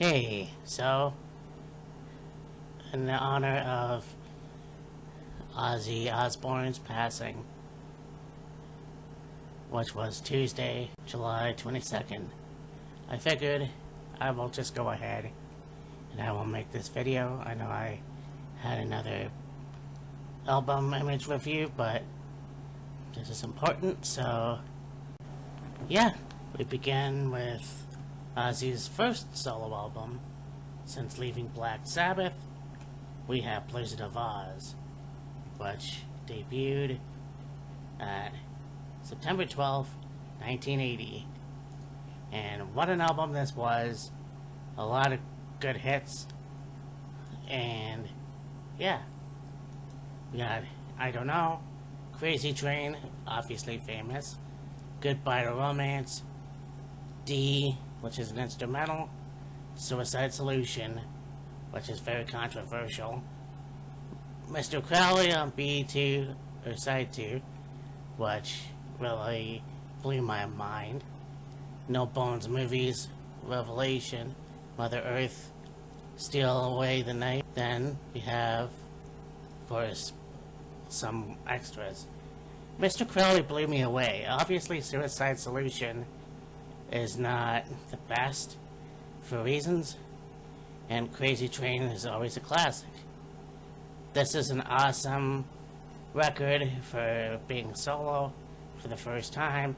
Hey, so, in the honor of Ozzy Osbourne's passing, which was Tuesday, July 22nd, I figured I will just go ahead and I will make this video. I know I had another album image review, but this is important, so yeah, we begin with Ozzy's first solo album since leaving Black Sabbath. We have Blizzard of Oz, which debuted at September 12th, 1980. And what an album this was. A lot of good hits. And yeah, we got I Don't Know, Crazy Train, obviously famous, Goodbye to Romance, D, which is an instrumental, Suicide Solution, which is very controversial, Mr. Crowley on B2, or side 2, which really blew my mind, No Bones Movies, Revelation, Mother Earth, Steal Away the Night. Then we have, of course, some extras. Mr. Crowley blew me away. Obviously, Suicide Solution is not the best for reasons, and Crazy Train is always a classic. This is an awesome record for being solo for the first time,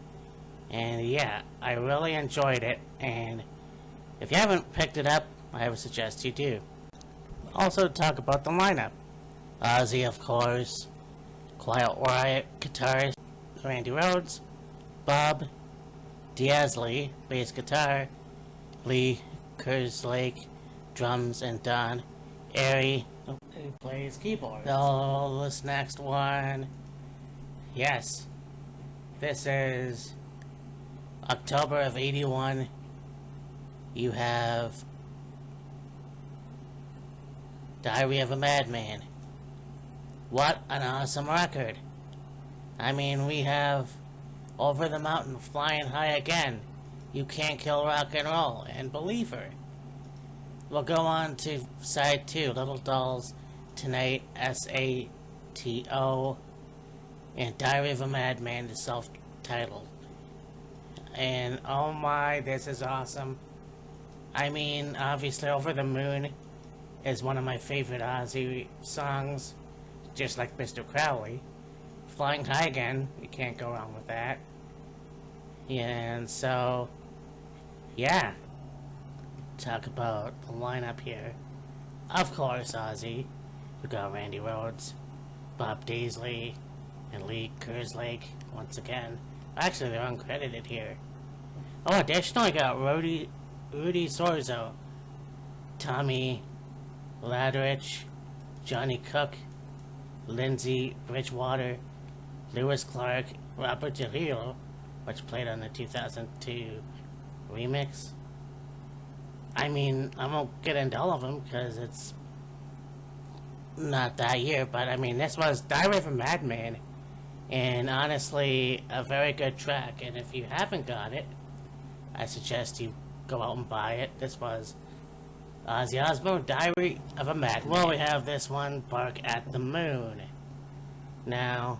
and yeah, I really enjoyed it, and if you haven't picked it up, I would suggest you do. Also talk about the lineup. Ozzy, of course, Quiet Riot guitarist Randy Rhoads, Bob Diasley, bass guitar, Lee Kerslake, drums, and Don Airy, who plays keyboard. Oh, this next one, yes, this is October of '81. You have Diary of a Madman. What an awesome record. I mean, we have Over the Mountain, Flying High Again, You Can't Kill Rock and Roll, and Believer. We'll go on to side 2, Little Dolls Tonight, SATO, and Diary of a Madman, the self-titled. And oh my, this is awesome. I mean, obviously Over the Moon is one of my favorite Ozzy songs, just like Mr. Crowley. Flying High Again, you can't go wrong with that. And so, yeah, talk about the lineup here. Of course, Ozzy. We got Randy Rhoads, Bob Daisley, and Lee Kerslake once again. Actually, they're uncredited here. Oh, additionally, got Rudy Sorzo, Tommy Ladrich, Johnny Cook, Lindsey Bridgewater, Lewis Clark, Robert DeLeo, which played on the 2002 remix. I mean, I won't get into all of them because it's not that year, but I mean, this was Diary of a Madman, and honestly, a very good track. And if you haven't got it, I suggest you go out and buy it. This was Ozzy Osbourne, Diary of a Madman. Well, we have this one, Bark at the Moon. Now,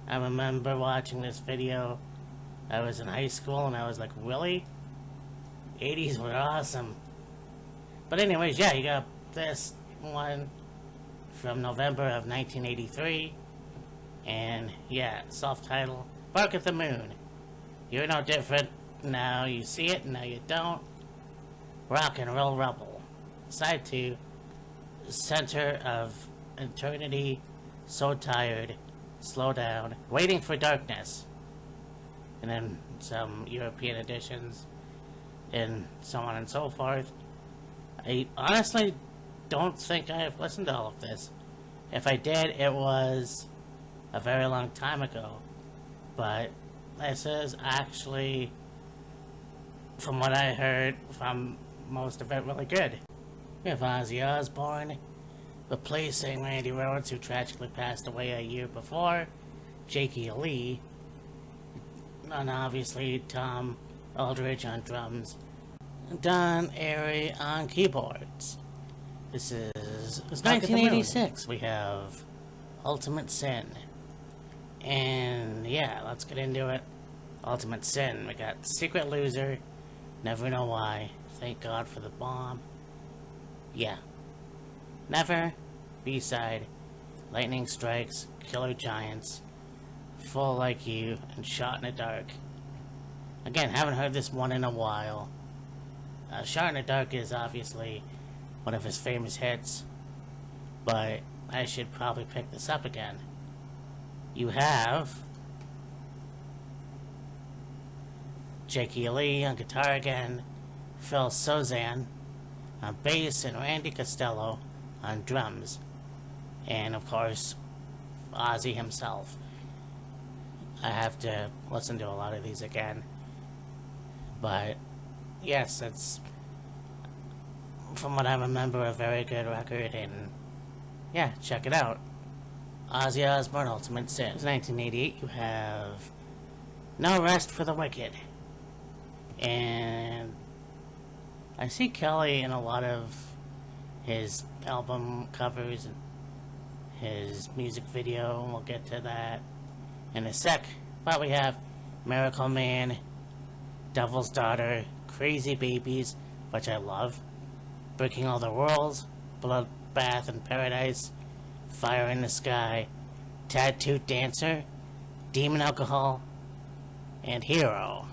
I remember watching this video. I was in high school and I was like, really? 80s were awesome. But anyways, yeah, you got this one from November of 1983. And yeah, self-titled, Bark at the Moon. You're no different. Now you see it, now you don't. Rock and Roll Rebel. Side 2, Center of Eternity, So Tired, Slow Down, Waiting for Darkness. And then some European editions, and so on and so forth. I honestly don't think I've listened to all of this. If I did, it was a very long time ago. But this is actually, from what I heard from most of it, really good. We have Ozzy Osbourne replacing Randy Rhoads, who tragically passed away a year before, Jakey Lee, and obviously Tom Aldridge on drums, Don Airy on keyboards. This is 1986. We have Ultimate Sin. And yeah, let's get into it. Ultimate Sin. We got Secret Loser. Never Know Why. Thank God for the Bomb. Yeah. Never. B-side. Lightning Strikes. Killer Giants. Full Like You. And Shot in the Dark. Again, haven't heard this one in a while. Shot in the Dark is obviously one of his famous hits. But I should probably pick this up again. You have Jakey Lee on guitar again, Phil Sozan on bass, and Randy Costello on drums. And of course, Ozzy himself. I have to listen to a lot of these again. But yes, it's, from what I remember, a very good record, and yeah, check it out. Ozzy Osbourne, Ultimate Sin. It's 1988. You have No Rest for the Wicked. And I see Kelly in a lot of his album covers and his music video, and we'll get to that in a sec. But we have Miracle Man, Devil's Daughter, Crazy Babies, which I love, Breaking All the Rules, Bloodbath in Paradise, Fire in the Sky, Tattooed Dancer, Demon Alcohol, and Hero.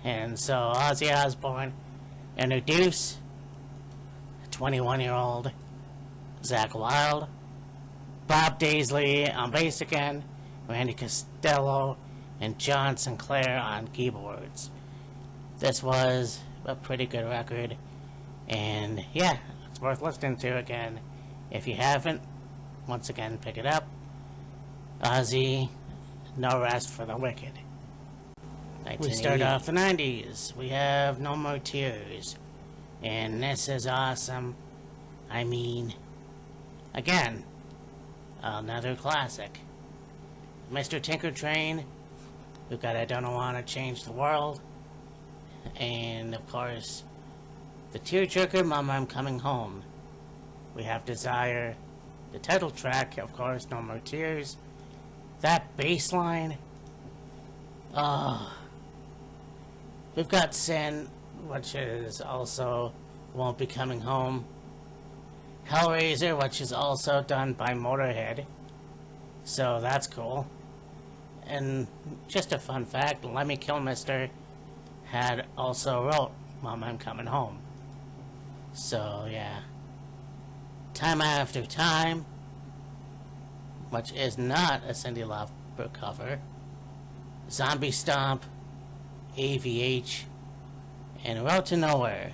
And so Ozzy Osbourne introduced 21-year-old Zakk Wylde, Bob Daisley on bass again, Randy Costello, and John Sinclair on keyboards. This was a pretty good record, and yeah, it's worth listening to again. If you haven't, once again, pick it up. Ozzy, No Rest for the Wicked. We start off the 90s. We have No More Tears. And this is awesome. I mean, again, another classic. Mr. Tinker Train. We've got I Don't Want to Change the World. And, of course, the tearjerker, Mama, I'm Coming Home. We have Desire, the title track, of course, No More Tears. That bass line. We've got Sin, which is also Won't Be Coming Home. Hellraiser, which is also done by Motorhead. So that's cool. And just a fun fact, Lemmy Kilmister had also wrote Mama, I'm Coming Home. So, yeah. Time After Time, which is not a Cyndi Lauper cover. Zombie Stomp, AVH, and Road to Nowhere.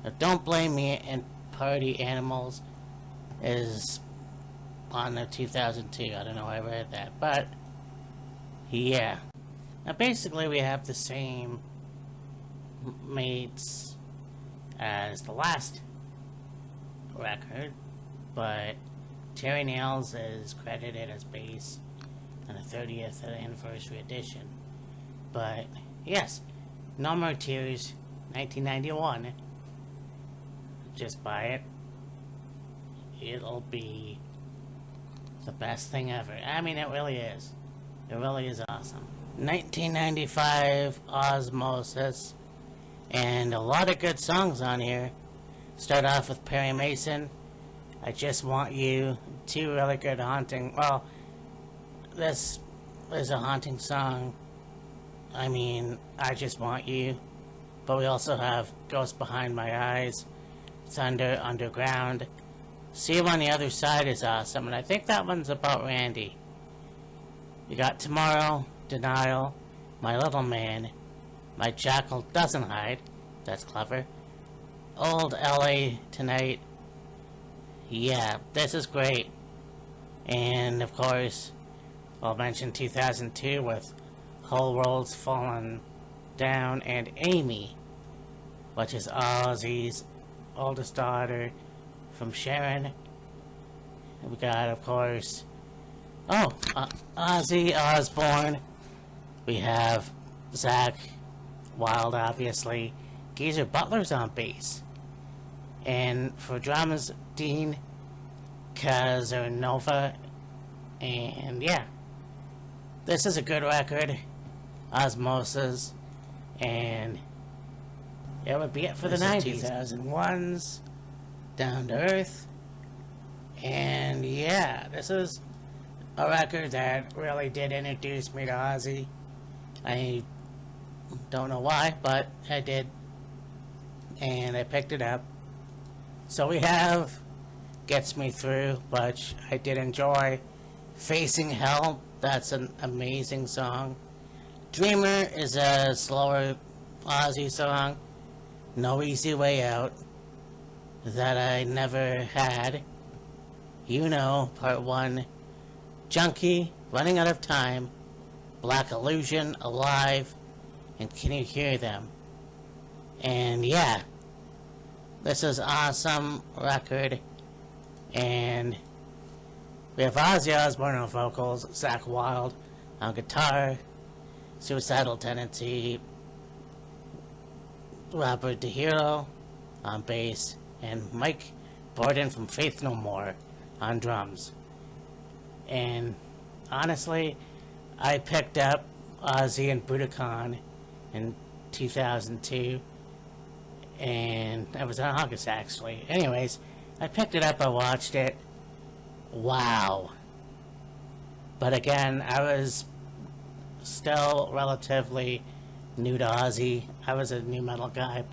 Now, Don't Blame Me and Party Animals is on the 2002. I don't know why I read that, but yeah. Now, basically, we have the same mates as the last record, but Terry Nails is credited as bass on the 30th anniversary edition. But yes, No More Tears, 1991. Just buy it. It'll be the best thing ever. I mean, it really is. It really is awesome. 1995, Ozzmosis, and a lot of good songs on here. Start off with Perry Mason, I Just Want You, two really good haunting, well, this is a haunting song. I mean, I Just Want You, but we also have Ghost Behind My Eyes, Thunder Underground. See You on the Other Side is awesome, and I think that one's about Randy. You got Tomorrow, Denial, My Little Man, My Jackal Doesn't Hide, that's clever. Old LA Tonight, yeah, this is great. And of course, I'll mention 2002 with Whole World's Fallen Down and Amy, which is Ozzy's oldest daughter from Sharon. And we got, of course, Ozzy Osbourne. We have Zakk Wylde, obviously, Geezer Butler's on bass. And for drums, Dean Casanova. And yeah, this is a good record. Ozzmosis. And it would be it for the 90s. 2001's Down to Earth. And yeah, this is a record that really did introduce me to Ozzy. I don't know why, but I did. And I picked it up. So we have Gets Me Through, which I did enjoy. Facing Hell, that's an amazing song. Dreamer is a slower Ozzy song. No Easy Way Out, that I never had. You Know, Part 1. Junkie, Running Out of Time. Black Illusion, Alive, and Can You Hear Them? And yeah, this is awesome record. And we have Ozzy Osbourne on vocals, Zakk Wylde on guitar, Suicidal Tendency, Robert DeHiro on bass, and Mike Borden from Faith No More on drums. And honestly, I picked up Ozzy and Budokan in 2002, and that was in August actually. Anyways, I picked it up, I watched it. Wow. But again, I was still relatively new to Ozzy. I was a new metal guy,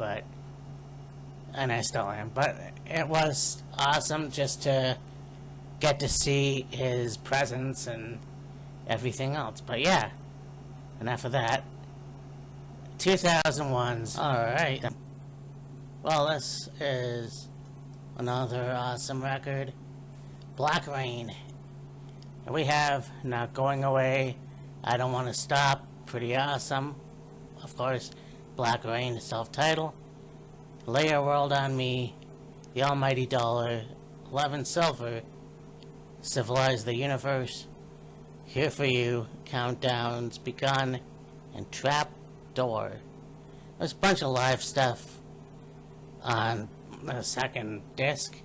and I still am, but it was awesome just to get to see his presence and everything else. But yeah, enough of that. 2001's alright. Well, this is another awesome record, Black Rain. And we have Not Going Away, I Don't Want to Stop, pretty awesome. Of course, Black Rain, self-title. Lay Your World on Me, The Almighty Dollar, 11 Silver, Civilize the Universe, Here For You, Countdown's Begun, and Trap Door. There's a bunch of live stuff on the second disc,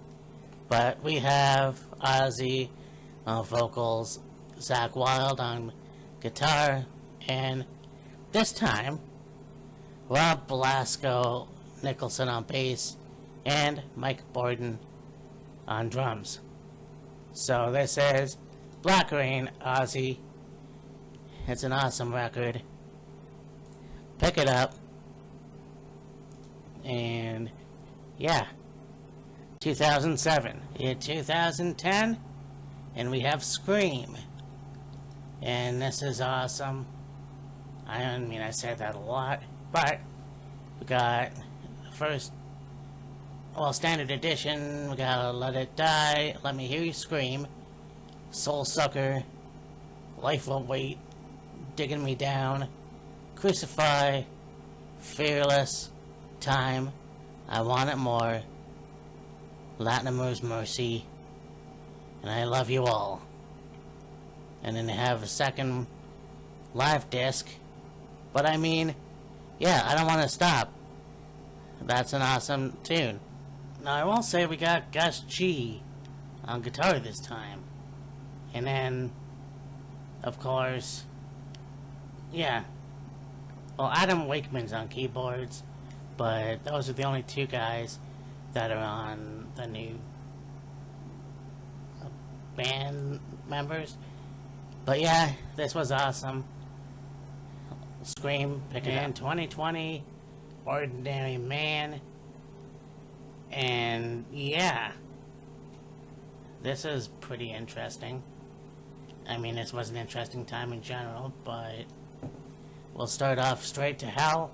but we have Ozzy on vocals, Zakk Wylde on guitar, and this time Rob Belasco Nicholson on bass, and Mike Borden on drums. So this is Black Rain, Ozzy. It's an awesome record. Pick it up. And yeah, 2007. In 2010, and we have Scream. And this is awesome. I mean, I said that a lot, but we got the first, well, standard edition. We got Let It Die, Let Me Hear You Scream, Soul Sucker, Life Will Wait, Digging Me Down, Crucify, Fearless, Time, I Want It More, Latimer's Mercy, and I Love You All. And then they have a second live disc. But I mean, yeah, I Don't Want to Stop. That's an awesome tune. Now I will say we got Gus G on guitar this time. And then, of course, yeah, well, Adam Wakeman's on keyboards, but those are the only two guys that are on the new band members. But yeah, this was awesome. Scream, picking in 2020, Ordinary Man, and yeah, this is pretty interesting. I mean, this was an interesting time in general, but we'll start off Straight to Hell,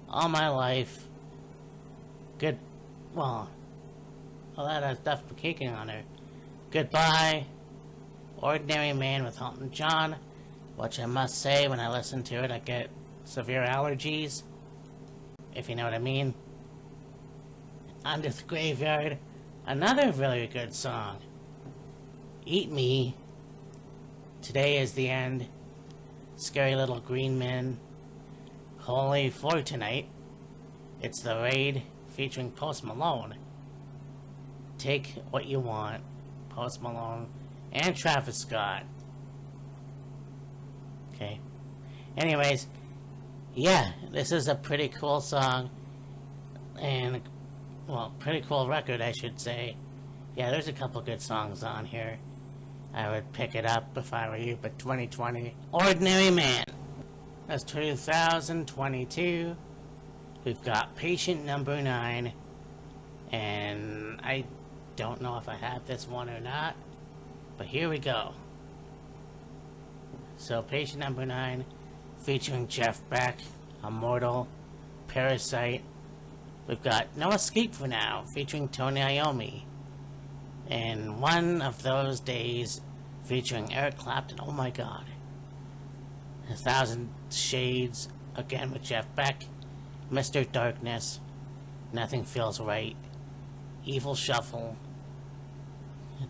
All My Life, good, well, a lot of stuff kicking on her. Goodbye, Ordinary Man with Elton John, which I must say, when I listen to it, I get severe allergies, if you know what I mean. Under the Graveyard, another really good song. Eat Me, Today Is the End, Scary Little Green Men, Holy for Tonight, It's The Raid featuring Post Malone. Take What You Want, Post Malone, and Travis Scott. Okay. Anyways, yeah, this is a pretty cool song. And, well, pretty cool record, I should say. Yeah, there's a couple good songs on here. I would pick it up if I were you, but 2020. Ordinary Man. That's 2022. We've got Patient Number 9. And I don't know if I have this one or not. But here we go. So, Patient Number 9, featuring Jeff Beck, Immortal, Parasite. We've got No Escape for Now, featuring Tony Iommi. And One of Those Days, featuring Eric Clapton. Oh my god. 1,000 Shades, again with Jeff Beck. Mr. Darkness, Nothing Feels Right. Evil Shuffle,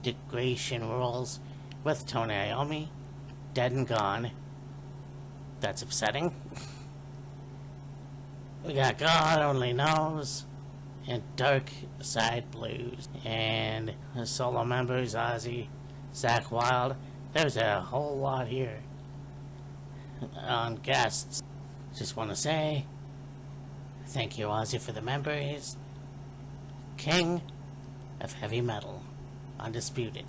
Degradation Rules with Tony Iommi. Dead and Gone. That's upsetting. We got God Only Knows and Dark Side Blues. And the solo members, Ozzy, Zakk Wylde. There's a whole lot here. On guests, just want to say thank you, Ozzy, for the members. King of Heavy Metal. Undisputed.